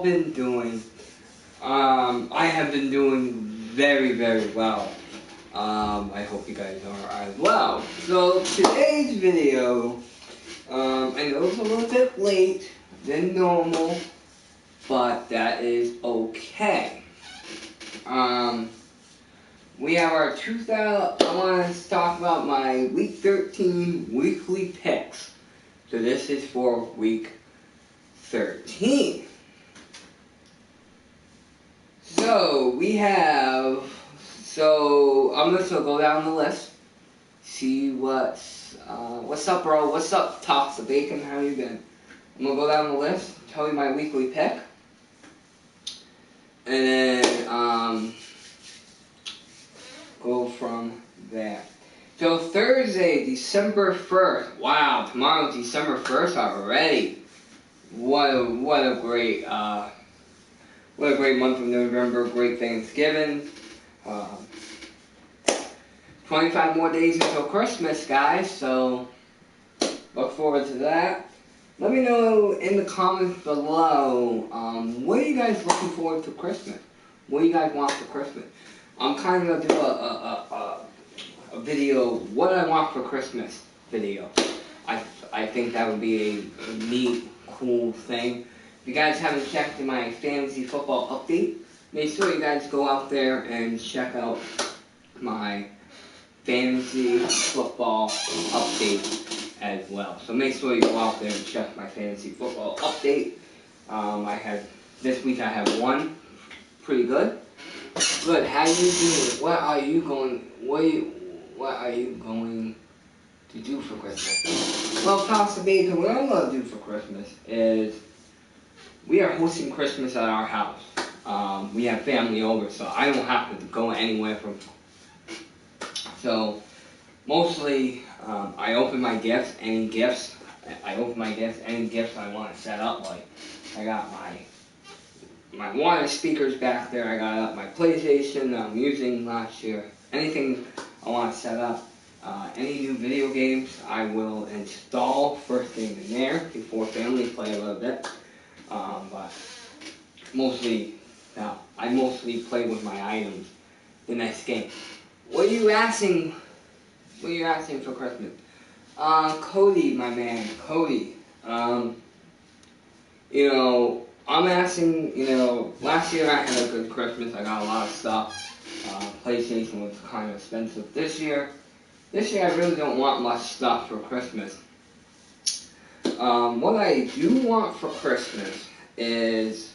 been doing? I have been doing very, very well. I hope you guys are as well. So today's video, I know it's a little bit late than normal, but that is okay. We have our 2000, I want to talk about my week 13 weekly picks. So this is for week 13. So we have, I'm just gonna go down the list, see what's up, bro? What's up, Tops of Bacon? How you been? I'm gonna go down the list, tell you my weekly pick, and then go from there. So Thursday, December 1st. Wow, tomorrow's December 1st already. What a great month of November. Great Thanksgiving. 25 more days until Christmas, guys. So look forward to that. Let me know in the comments below. What are you guys looking forward to Christmas? What do you guys want for Christmas? I'm kind of gonna do a video, what I want for Christmas video. I think that would be a neat, cool thing. If you guys haven't checked my fantasy football update, make sure you guys go out there and check out my fantasy football update as well. So make sure you go out there and check my fantasy football update. This week I have one, pretty good. Good. How you doing? What are you going to do for Christmas? Well, possibly, what I'm going to do for Christmas is we are hosting Christmas at our house. We have family over, so I don't have to go anywhere from. So mostly, I open my gifts. Any gifts I want to set up. Like I got my water speakers back there. I got up my PlayStation that I'm using last year. Anything I want to set up, any new video games I will install first thing in there before family play a little bit. But mostly, I mostly play with my items the next game. What are you asking? What are you asking for Christmas? Cody, my man, Cody. I'm asking, last year I had a good Christmas. I got a lot of stuff. PlayStation was kind of expensive. This year I really don't want much stuff for Christmas. What I do want for Christmas is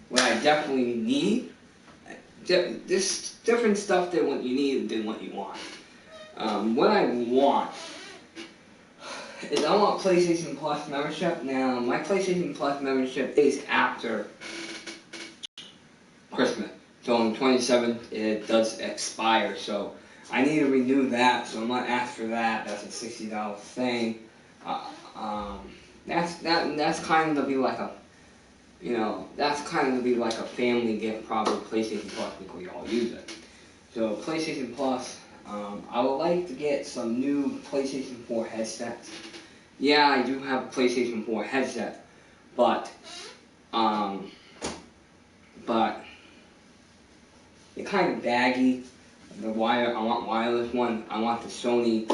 what I definitely need. There's different stuff than what you need than what you want. What I want is I want PlayStation Plus membership. Now, my PlayStation Plus membership is after Christmas. So on the 27th, it does expire. So I need to renew that. So I'm going to ask for that. That's a $60 thing. That's kind of to be like a, that's kind of to be like a family gift, probably PlayStation Plus, because we all use it. So PlayStation Plus, I would like to get some new PlayStation 4 headsets. Yeah, I do have a PlayStation 4 headset, but they're kind of baggy. The wire, I want wireless one. I want the Sony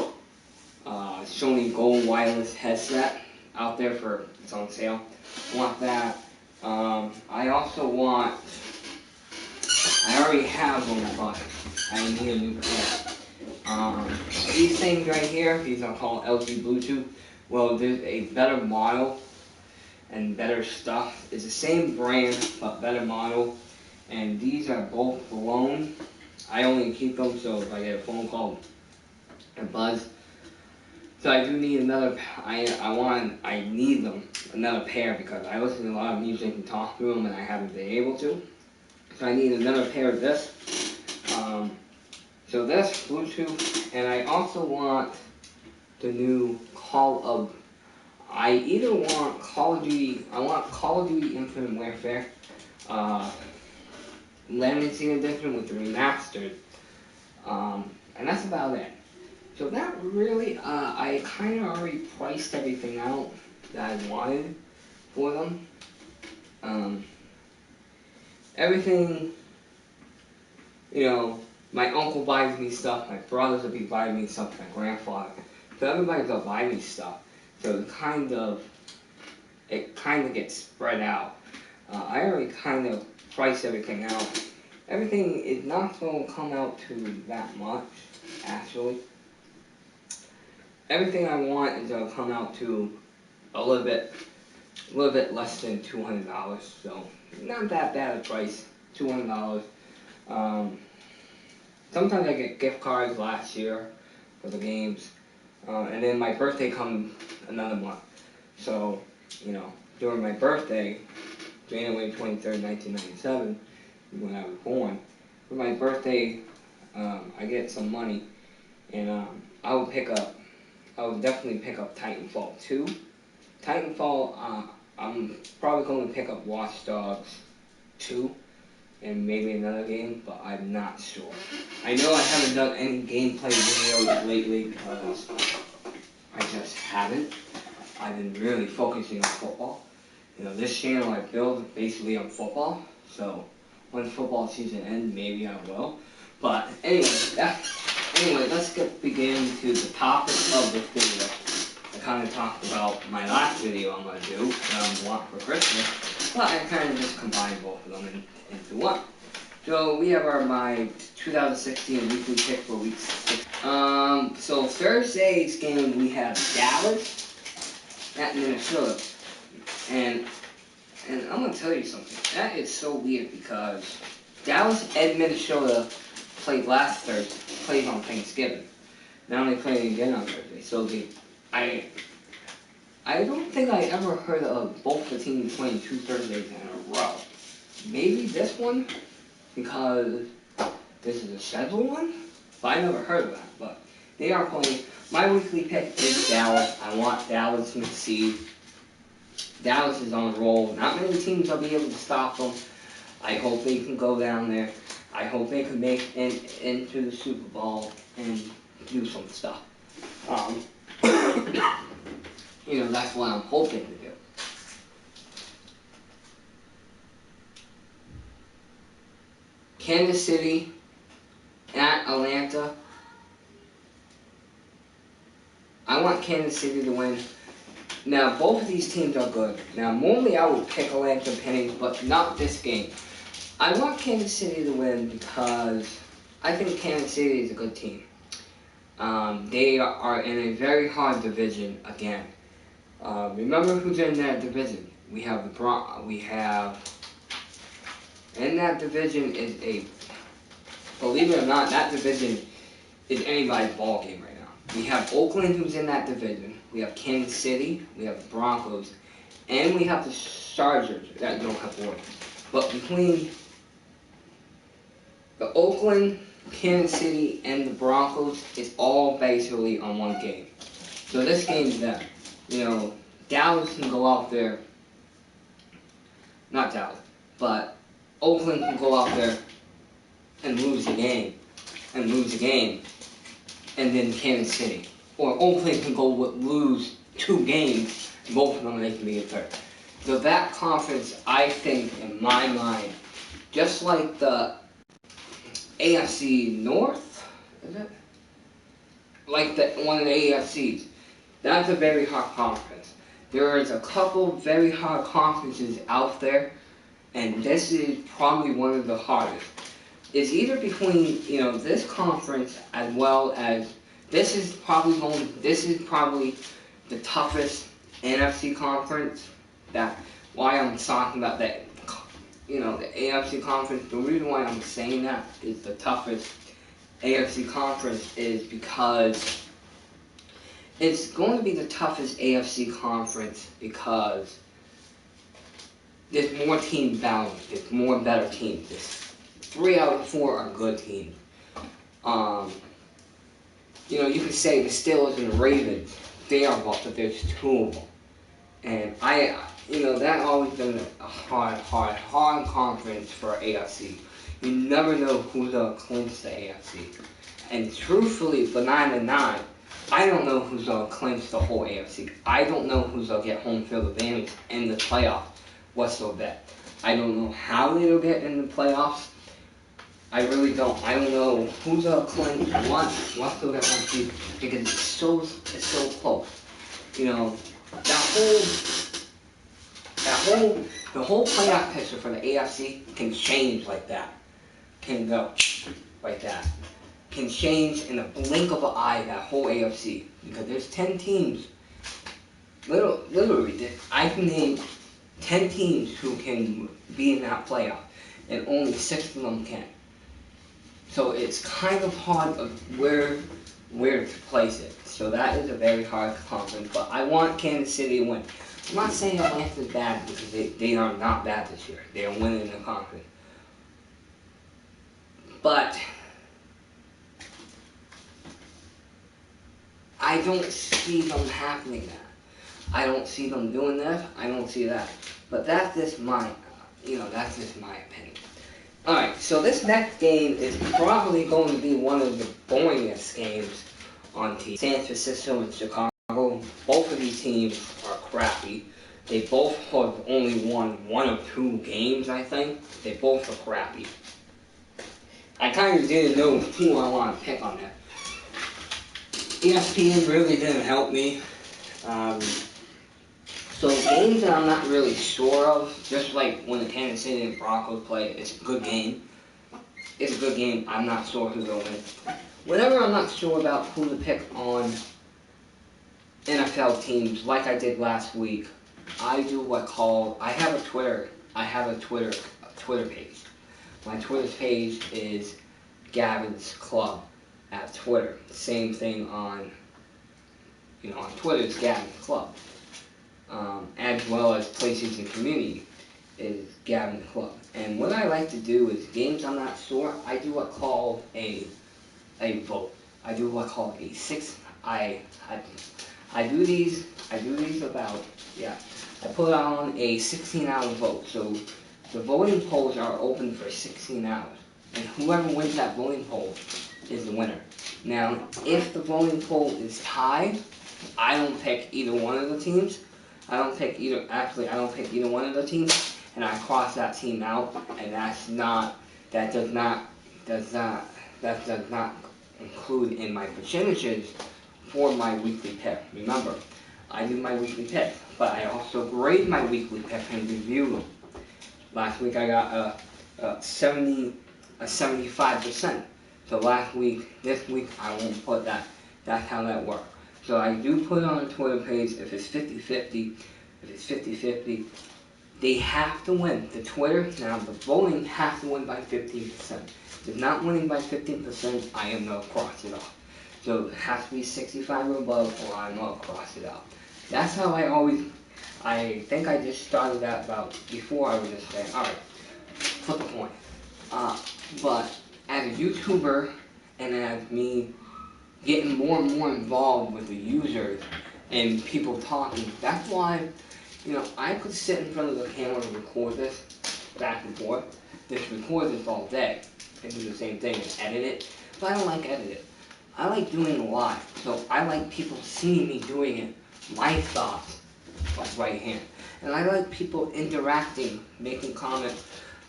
Gold wireless headset out there it's on sale. I want that. I also want, I already have one, but I need a new pair. These things right here, these are called LG Bluetooth. Well, there's a better model and better stuff. It's the same brand, but better model. And these are both blown. I only keep them so if I get a phone call, a buzz. So I do need another, I need them, another pair, because I listen to a lot of music and talk through them and I haven't been able to. So I need another pair of this. So that's Bluetooth, and I also want the new I either want Call of Duty Infinite Warfare, Limited Edition with the remastered, and that's about it. So that really, I kind of already priced everything out that I wanted for them. everything, my uncle buys me stuff, my brothers will be buying me stuff, my grandfather. So everybody's gonna buy me stuff. So it kind of gets spread out. I already kind of priced everything out. Everything is not going to come out to that much, actually. Everything I want is going to come out to a little bit less than $200. So not that bad a price, $200. Sometimes I get gift cards last year for the games, and then my birthday comes another month. So, during my birthday, January 23rd, 1997, when I was born, for my birthday, I get some money, and I would definitely pick up Titanfall 2. Titanfall, I'm probably going to pick up Watch Dogs 2, and maybe another game, but I'm not sure. I know I haven't done any gameplay videos lately because I just haven't. I've been really focusing on football. This channel I build basically on football, so when football season ends, maybe I will. But anyway, let's begin to the topic of this video. I kind of talked about my last video I'm going to do, what I want for Christmas, but I kind of just combined both of them into one. So we have my 2016 weekly pick for week 6. So Thursday's game we have Dallas at Minnesota, and I'm gonna tell you something. That is so weird because Dallas and Minnesota played last Thursday, played on Thanksgiving. Now they play again on Thursday. So I don't think I ever heard of both the teams playing 2 Thursdays in a row. Maybe this one, because this is a scheduled one, but I never heard of that. But they are playing. My weekly pick is Dallas. I want Dallas to succeed. Dallas is on a roll. Not many teams will be able to stop them. I hope they can go down there. I hope they can make it into the Super Bowl and do some stuff. That's what I'm hoping to do. Kansas City at Atlanta. I want Kansas City to win. Now, both of these teams are good. Now, normally I would pick Atlanta Pennies, but not this game. I want Kansas City to win because I think Kansas City is a good team. They are in a very hard division again. Remember who's in that division? We have in that division believe it or not, that division is anybody's ball game right now. We have Oakland who's in that division. We have Kansas City, we have the Broncos, and we have the Chargers that don't have wins. But between the Oakland, Kansas City, and the Broncos, it's all basically on one game. So this game's them. Dallas can go out there, not Dallas, but Oakland can go out there and lose the game, and then Kansas City. Or Oakland can go lose 2 games, both of them they can be a third. So that conference, I think, in my mind, just like the AFC North, is it? Like one of the AFCs, that's a very hard conference. There is a couple very hard conferences out there, and this is probably one of the hardest. It's either between, this conference as well as this is probably the toughest NFC conference. That's why I'm talking about that. The AFC conference. The reason why I'm saying that is the toughest AFC conference is because it's going to be the toughest AFC conference because there's more team balance. There's more better teams. There's 3 out of 4 are good teams. You could say the Steelers and the Ravens, they are both, but there's 2 of them. And that always been a hard conference for AFC. You never know who's going to clinch the AFC. And truthfully, for 9-9, I don't know who's going to clinch the whole AFC. I don't know who's going to get home field advantage in the playoffs whatsoever. I don't know how they'll get in the playoffs. I really don't. I don't know who's claim wants to get 1 seed because it's so close. You know, the whole playoff picture for the AFC can change like that. Can go like that. Can change in a blink of an eye, that whole AFC. Because there's 10 teams. Literally, I can name 10 teams who can be in that playoff. And only 6 of them can. So it's kind of hard of where to place it. So that is a very hard conference. But I want Kansas City to win. I'm not saying Atlanta's bad because they are not bad this year. They are winning the conference. But I don't see them happening that. I don't see them doing this. I don't see that. But that's just my opinion. Alright, so this next game is probably going to be one of the boringest games on TV. San Francisco and Chicago. Both of these teams are crappy. They both have only won 1 or 2 games, I think. They both are crappy. I kind of didn't know who I want to pick on that. ESPN really didn't help me. So games that I'm not really sure of, just like when the Kansas City and Broncos play, it's a good game. It's a good game. I'm not sure who's going to win. Whenever I'm not sure about who to pick on NFL teams, like I did last week, I have a Twitter page. My Twitter page is GavinClub at Twitter. Same thing on Twitter is GavinClub. As well as PlayStation Community is GavinClub. And what I like to do is games I'm not sure, I do what's called a vote. I do what's called a I do these about, I put on a 16-hour vote. So the voting polls are open for 16 hours. And whoever wins that voting poll is the winner. Now, if the voting poll is tied, I don't pick either one of the teams. I don't pick either one of the teams, and I cross that team out, and that does not include in my percentages for my weekly pick. Remember, I do my weekly pick, but I also grade my weekly pick and review them. Last week I got a 75%. So this week I won't put that. That's how that works. So I do put on a Twitter page if it's 50-50, they have to win. The voting has to win by 15%. If it's not winning by 15%, I am going to cross it off. So it has to be 65 or above, or I'm going to cross it out. That's how I think I just started that about before. I was just saying, alright, flip a coin. But as a YouTuber, and as me getting more and more involved with the users and people talking, that's why, I could sit in front of the camera and record this back and forth. Just record this all day and do the same thing and edit it. But I don't like edit it. I like doing it live. So I like people seeing me doing it, my thoughts, like right hand. And I like people interacting, making comments.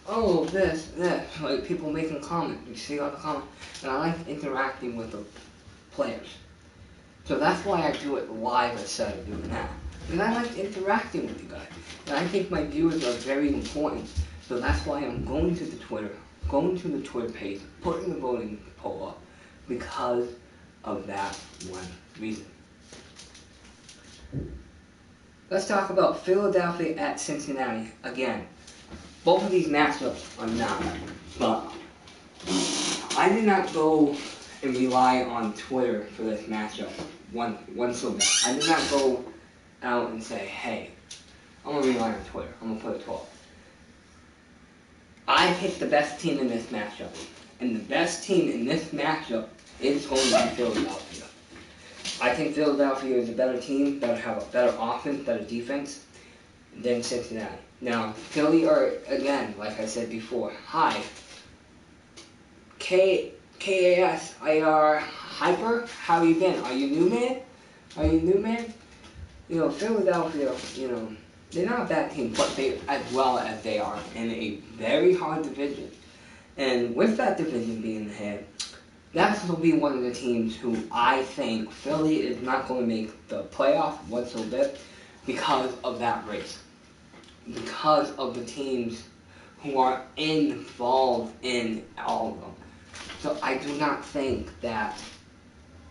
Oh, this, like people making comments. You see all the comments? And I like interacting with the players. So that's why I do it live instead of doing that. Because I like interacting with you guys. And I think my viewers are very important. So that's why I'm going to the Twitter page, putting the voting poll up, because of that one reason. Let's talk about Philadelphia at Cincinnati. Again, both of these matchups are not, but I did not go and rely on Twitter for this matchup whatsoever. I did not go out and say, hey, I'm going to rely on Twitter. I'm going to put it 12. I picked the best team in this matchup. And the best team in this matchup is going to be Philadelphia. I think Philadelphia is a better team, have a better offense, better defense than Cincinnati. Now, Philly are, again, like I said before, hi. KASIR Hyper, how you been? Are you new, man? Philadelphia, they're not a bad team, but they, as well as they are in a very hard division. And with that division being ahead, that will be one of the teams who I think Philly is not going to make the playoff whatsoever because of that race. Because of the teams who are involved in all of them. So I do not think that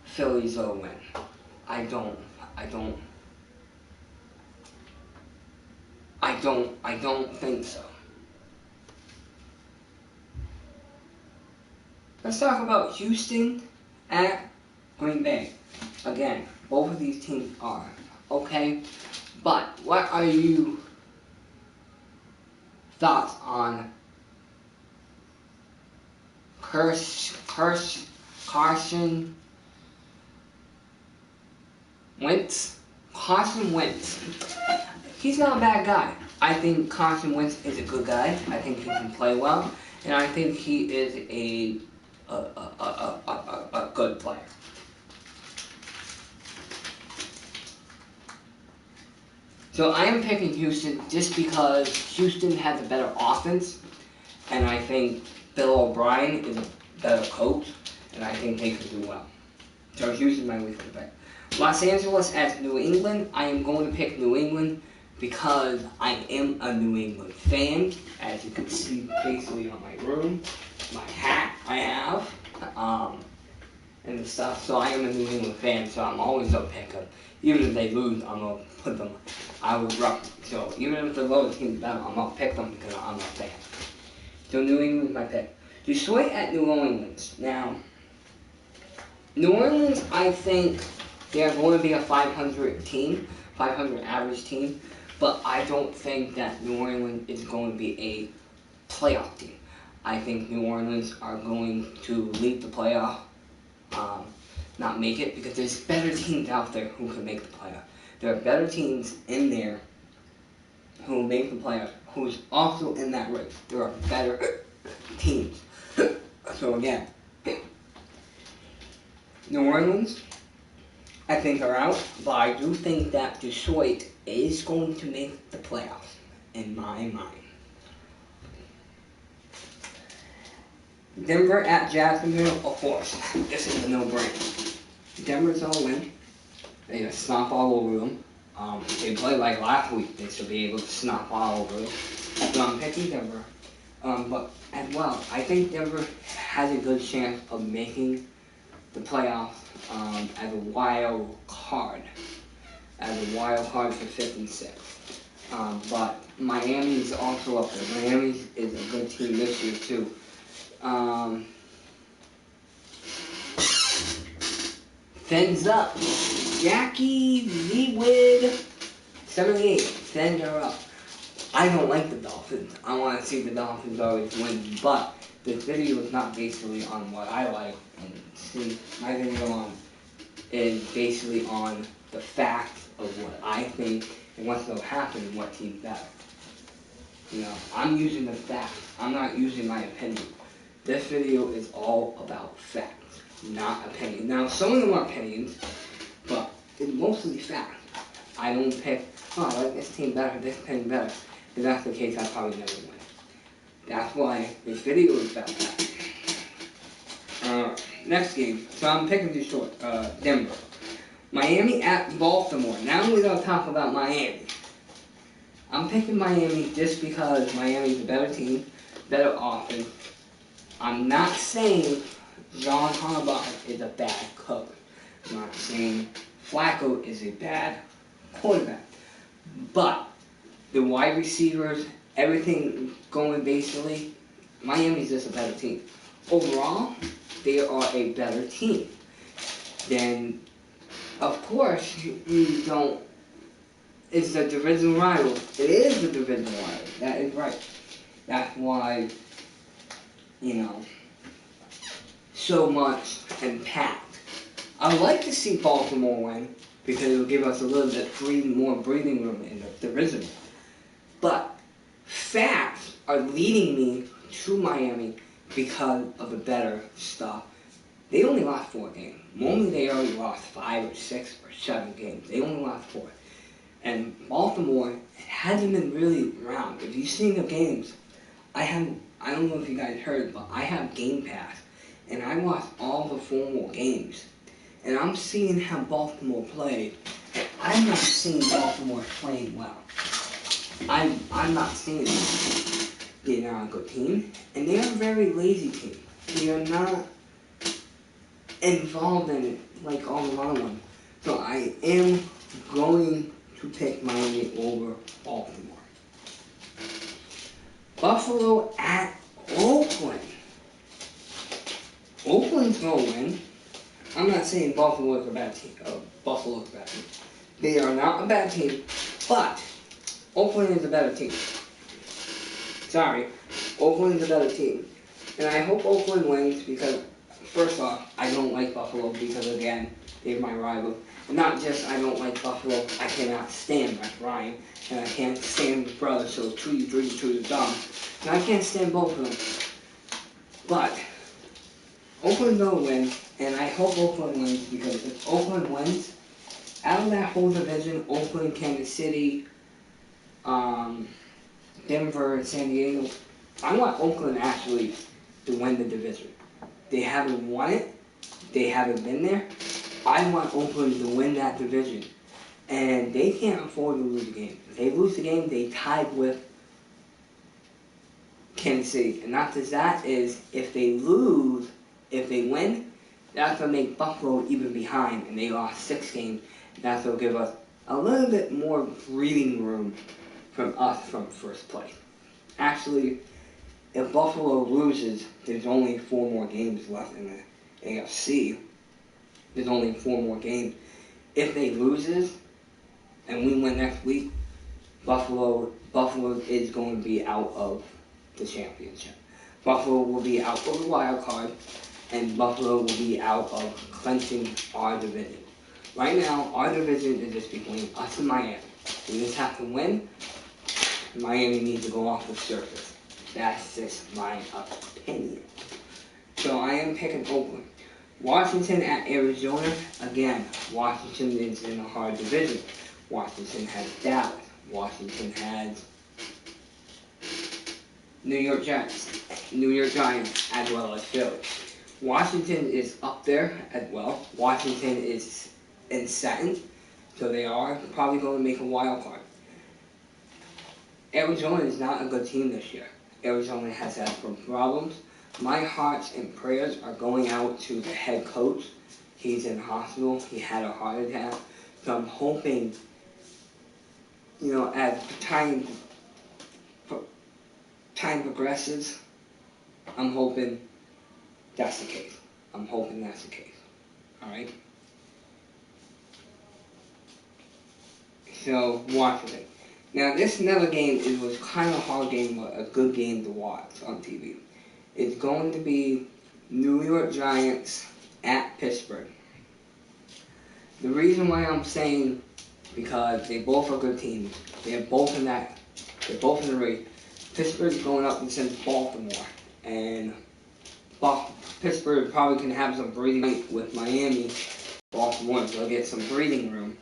Philly's will win. I don't think so. Let's talk about Houston at Green Bay. Again, both of these teams are okay, but what are you thoughts on Carson Wentz? Carson Wentz. He's not a bad guy. I think Carson Wentz is a good guy. I think he can play well, and I think he is a good player. So I am picking Houston just because Houston has a better offense, and I think Bill O'Brien is a better coach, and I think they could do well. So Houston is my weekly pick. Los Angeles at New England. I am going to pick New England because I am a New England fan, as you can see basically on my room, my hat I have, and stuff. So I am a New England fan, so I'm always going to pick them. Even if they lose, I'm going to put them, I would rock. So even if the lower team's better, I'm going to pick them because I'm a fan. So New England's my pick. Detroit at New Orleans. Now, New Orleans, I think they're going to be a 500 team, 500 average team, but I don't think that New Orleans is going to be a playoff team. I think New Orleans are going to lead the playoff, not make it, because there's better teams out there who can make the playoff. There are better teams in there who will make the playoff, who's also in that race. There are better teams. So again, New Orleans, I think, are out, but I do think that Detroit is going to make the playoffs, in my mind. Denver at Jacksonville, of course. This is a no-brainer. Denver's going to win. They're going to stomp all over them. If they play like last week, they should be able to stomp all over them. So I'm picking Denver. But as well, I think Denver has a good chance of making the playoffs as a wild card. As a wild card for 5th and 6th. But Miami is also up there. Miami is a good team this year, too. Fins up. Jackie Leewid 78. Fins are up. I don't like the Dolphins. I want to see the Dolphins always win. But this video is not basically on what I like. And see, my video is basically on the facts of what I think and what's going to happen and what team's better. You know, I'm using the facts. I'm not using my opinion. This video is all about facts, not opinion. Now, some of them are opinions, but it's mostly facts. I don't pick, oh, I like this team better, this team better. If that's the case, I'll probably never win. That's why this video is about that. Next game. So I'm picking Detroit, Denver. Miami at Baltimore. Now we're going to talk about Miami. I'm picking Miami just because Miami's a better team, better offense. I'm not saying John Harbaugh is a bad coach. I'm not saying Flacco is a bad quarterback. But the wide receivers, everything going basically, Miami's just a better team. Overall, they are a better team. Then, of course, you don't. It's a division rival. It is a division rival. That is right. That's why, you know, so much impact. I would like to see Baltimore win because it will give us a little bit more breathing room in the division. But facts are leading me to Miami because of the better stuff. They only lost 4 games. Normally they already lost 5 or 6 or 7 games. They only lost 4. And Baltimore hasn't been really around. If you've seen the games, I don't know if you guys heard, but I have Game Pass, and I watch all the formal games, and I'm seeing how Baltimore play. I'm not seeing Baltimore playing well. I'm not seeing it. They're not a good team, and they're a very lazy team. They are not involved in it like all the other ones. So I am going to pick Miami over Baltimore. Buffalo at Oakland. Oakland's going to win. I'm not saying Buffalo is a bad team. Buffalo is a bad team. They are not a bad team, but Oakland is a better team. Sorry, Oakland is a better team. And I hope Oakland wins because, first off, I don't like Buffalo because, again, they're my rival. And not just I don't like Buffalo, I cannot stand Matt Ryan, and I can't stand his brother, so two you dumb. And I can't stand both of them. But Oakland will win, and I hope Oakland wins because if Oakland wins, out of that whole division, Oakland, Kansas City, Denver, San Diego, I want Oakland actually to win the division. They haven't won it. They haven't been there. I want Oakland to win that division. And they can't afford to lose a game. If they lose the game, they tied with Kansas City. And not just that is, if they win, that's going to make Buffalo even behind. And they lost 6 games. That's going to give us a little bit more breathing room from us from first place. Actually, if Buffalo loses, there's only 4 more games left in the AFC. There's only 4 more games. If they loses, and we win next week, Buffalo is going to be out of the championship. Buffalo will be out of the wild card, and Buffalo will be out of clinching our division. Right now, our division is just between us and Miami. We just have to win. Miami needs to go off the surface. That's just my opinion. So I am picking Oakland. Washington at Arizona. Again, Washington is in a hard division. Washington has Dallas. Washington has New York Giants as well as Philly. Washington is up there as well. Washington is in second, so they are probably going to make a wild card. Arizona is not a good team this year. Arizona has had some problems. My hearts and prayers are going out to the head coach. He's in hospital. He had a heart attack. So I'm hoping, as time progresses, I'm hoping that's the case. Alright? So, Washington. Now, this another game, it was kind of a hard game, but a good game to watch on TV. It's going to be New York Giants at Pittsburgh. The reason why I'm saying, because they both are good teams. They're both in the race. Pittsburgh's going up against Baltimore, and Pittsburgh probably can have some breathing with Miami. Baltimore, so they'll get some breathing room.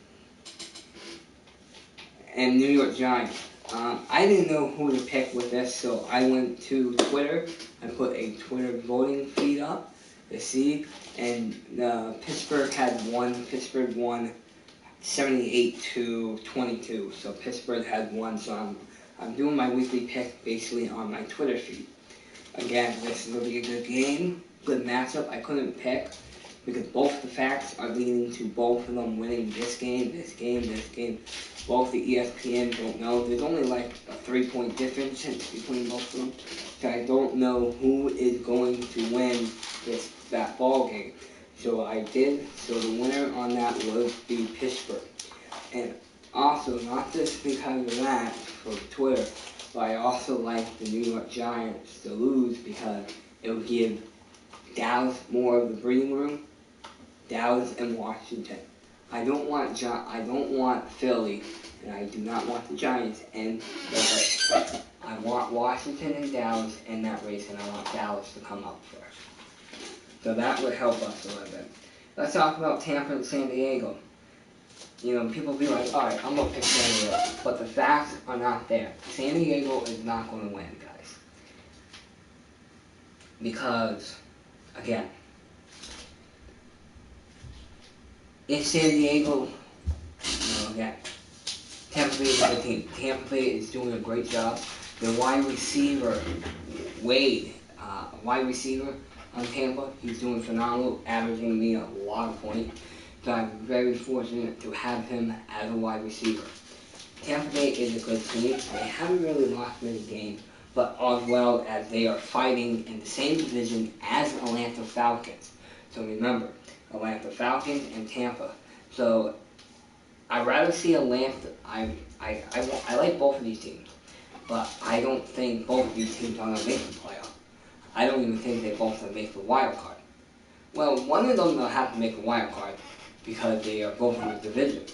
And New York Giants. I didn't know who to pick with this, so I went to Twitter. I put a Twitter voting feed up to see, and Pittsburgh won. Pittsburgh won 78-22. So Pittsburgh had won. So I'm doing my weekly pick basically on my Twitter feed. Again, this is going to be a good game, good matchup. I couldn't pick because both the facts are leading to both of them winning this game. Both the ESPN don't know. There's only like a 3-point difference between both of them. So I don't know who is going to win that ball game. So the winner on that would be Pittsburgh. And also, not just because of that for Twitter, but I also like the New York Giants to lose because it would give Dallas more of the breathing room. Dallas and Washington. I don't want Philly, and I do not want the Giants in the race. I want Washington and Dallas in that race, and I want Dallas to come up first. So that would help us a little bit. Let's talk about Tampa and San Diego. people be like, alright, I'm going to pick San Diego. But the facts are not there. San Diego is not going to win, guys. Because, again, if San Diego, again, Tampa Bay is a good team. Tampa Bay is doing a great job. The wide receiver, Wade, wide receiver on Tampa, he's doing phenomenal, averaging me a lot of points. So I'm very fortunate to have him as a wide receiver. Tampa Bay is a good team. They haven't really lost many games, but as well as they are fighting in the same division as Atlanta Falcons. So remember, Atlanta Falcons and Tampa. So I'd rather see Atlanta. I like both of these teams, but I don't think both of these teams are going to make the playoff. I don't even think they both will make the wild card. Well, one of them will have to make a wild card because they are both in the division.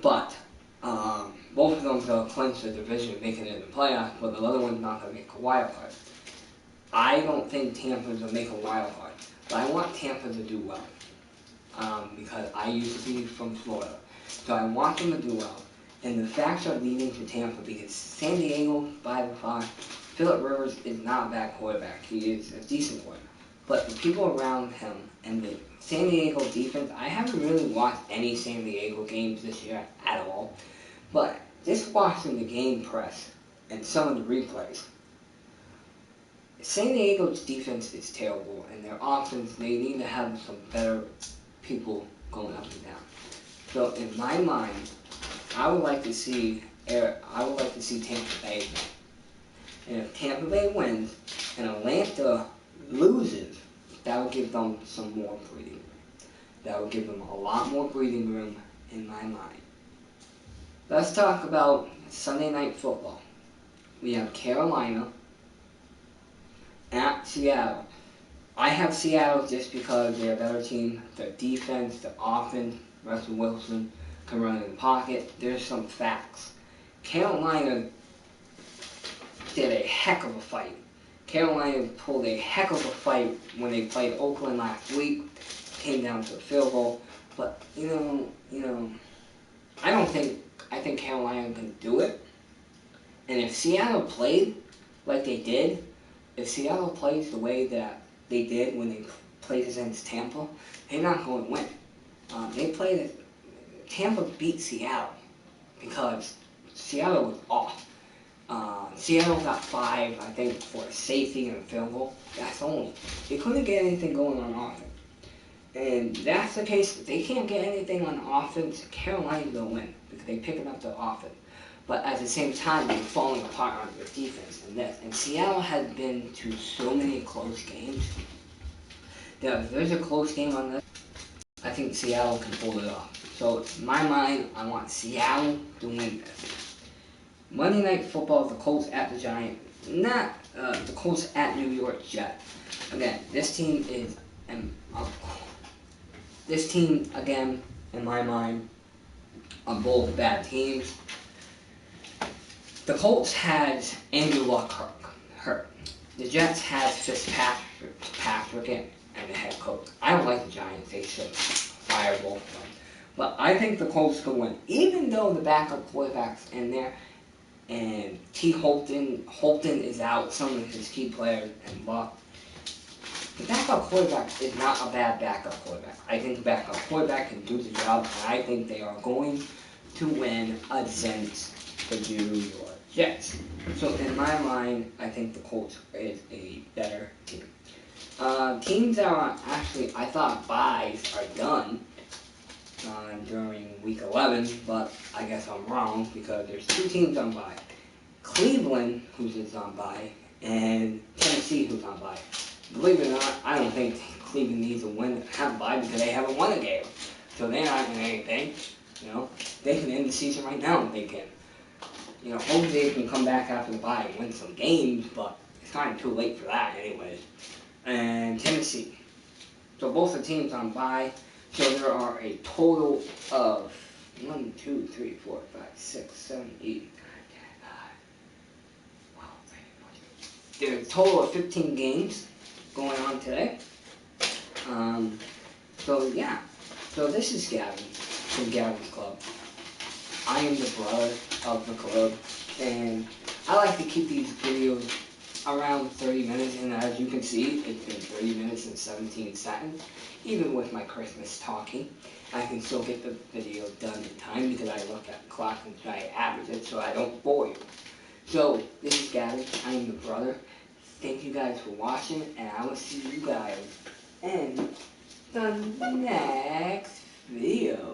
But both of them will clinch the division, making it in the playoffs, but the other one's not going to make a wild card. I don't think Tampa's will make a wild card, but I want Tampa to do well because I used to be from Florida. So I want them to do well. And the facts are leading to Tampa because San Diego, by the far, Phillip Rivers is not a bad quarterback. He is a decent quarterback. But the people around him and the San Diego defense, I haven't really watched any San Diego games this year at all. But just watching the game press and some of the replays, San Diego's defense is terrible, and their offense, they need to have some better people going up and down. So in my mind, I would like to see Tampa Bay win. And if Tampa Bay wins and Atlanta loses, that would give them some more breathing room. That would give them a lot more breathing room in my mind. Let's talk about Sunday Night Football. We have Carolina at Seattle. I have Seattle just because they're a better team. Their defense, their offense, Russell Wilson can run in the pocket. There's some facts. Carolina did a heck of a fight. Carolina pulled a heck of a fight when they played Oakland last week. Came down to a field goal. But, I think Carolina can do it. And if Seattle played like they did, if Seattle plays the way that they did when they played against Tampa, they're not going to win. Tampa beat Seattle because Seattle was off. Seattle got 5, I think, for a safety and a field goal. That's only. They couldn't get anything going on offense. And that's the case. If they can't get anything on offense, Carolina will win because they're picking up the offense. But at the same time, they're falling apart on their defense and this. And Seattle has been to so many close games that if there's a close game on this, I think Seattle can pull it off. So in my mind, I want Seattle to win this. Monday Night Football, the Colts at the Giants. Not the Colts at New York Jets. Again, this team, again, in my mind, are both bad teams. The Colts has Andrew Luck hurt. The Jets has Fitzpatrick and the head coach. I don't like the Giants. They should fire both of them. But I think the Colts could win. Even though the backup quarterback's in there, and T. Holton is out, some of his key players, and Luck. The backup quarterback is not a bad backup quarterback. I think the backup quarterback can do the job, and I think they are going to win against the New York Jets. So in my mind, I think the Colts is a better team. Teams that are actually, I thought buys are done during week 11, but I guess I'm wrong because there's 2 teams on bye. Cleveland, who's is on bye, and Tennessee, who's on bye. Believe it or not, I don't think Cleveland needs to have a bye because they haven't won a game. So they're not doing anything. They can end the season right now if they can. Hopefully they can come back after the bye and win some games, but it's kind of too late for that anyways. And Tennessee. So both the teams on bye. So there are a total of 1, 2, 3, 4, 5, 6, 7, 8, 9, 10, 11. Wow, there's a total of 15 games going on today. So yeah. So this is Gavin. from GavinClub. I am the brother of the club, and I like to keep these videos around 30 minutes, and as you can see, it's been 30 minutes and 17 seconds. Even with my Christmas talking, I can still get the video done in time because I look at the clock and try to average it so I don't bore you. So, this is Gavin, I am the brother. Thank you guys for watching, and I will see you guys in the next video.